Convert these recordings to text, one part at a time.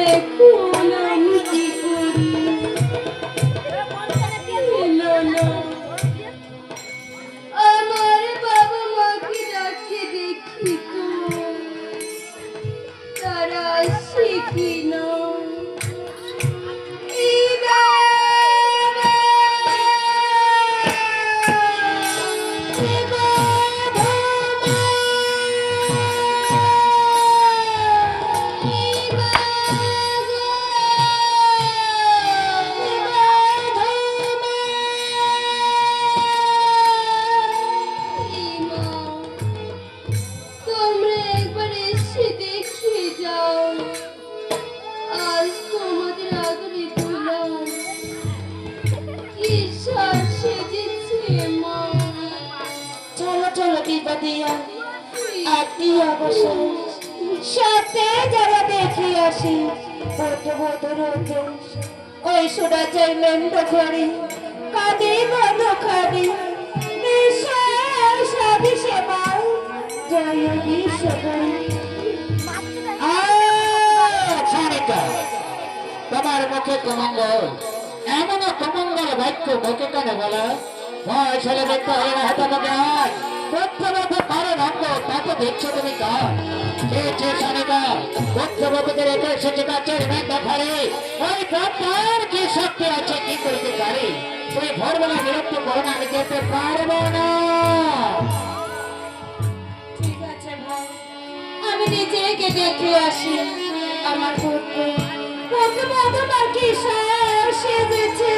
এখন আমি কি করি? এলো না। আমার বাবা মাকে ডাকে দেখি তো তারা আসে কিনা। এই বাবা, এ বাবা মা, এই বাবা, এ বাবা মা, এই মা, তোমরা একবার এসে দেখে যাও। আজ তোমাদের আদরে দুলাল কি সাজ সেজেছে মা। চলো চলো দিদা দিয়া আত্মীয় অবসর সাথে যারা দেখে আসি বধু বধুর ওই সোনা চাইলেন ঘরে কাঁদে বধু খাবে সাবি সেবা জয় বিশ্বকরি। তোমার মুখে কমঙ্গল এমন কমঙ্গল বাক্য মুখে কেন বলা ভয় ছেলে দেখতে হয় না হতভাগে হয় পথ্যবধ পারে ভঙ্গ তাকে দেখছো তুমি কার যে স্বামীটা পথ্যবধকে রেখে এসেছে কাছের মেঘ দেখারে ওই প্রাপ্তার কি শক্তি আছে কি করতে পারে তুমি ভোরবেলা বিরক্ত করো না আমি যেতে পারবো না। ঠিক আছে ভাই আমি নিজেকে দেখে আসি আমার পুত্র পুত্র তোমার কি সেজেছে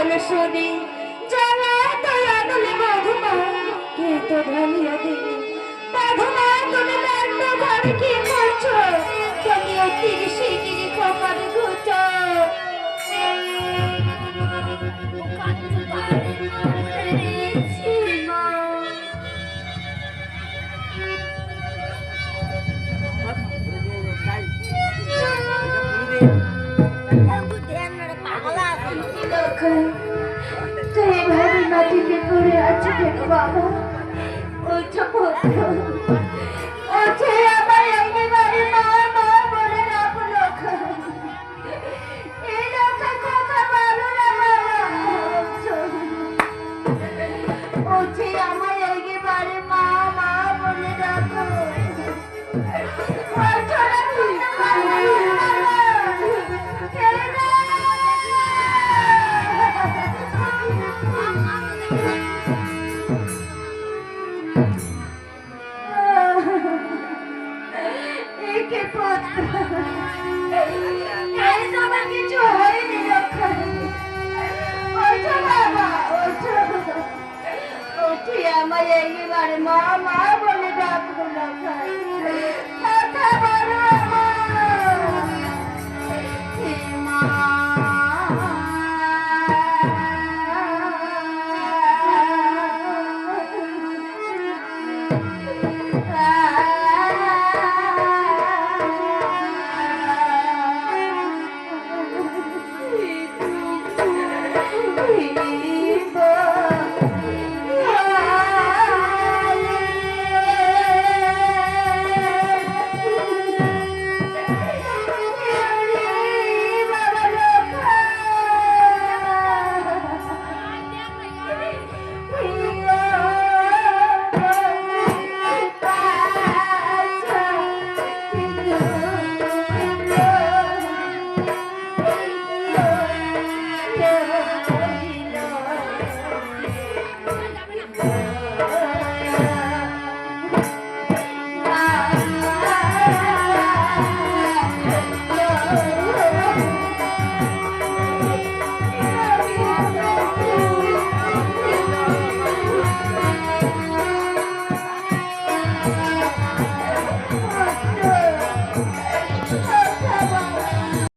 বলে শুনি জ্বালা দয়া দলে মধুমা কে তো ঢালিয়া দিনি মধুমা তুমি নাট্য ঘরে কি করছো তুমি অতি শিগগিরি কপাল ঘুচো তুই এভাবে মাটিতে পড়ে আছো কেন বাবা? ওঠো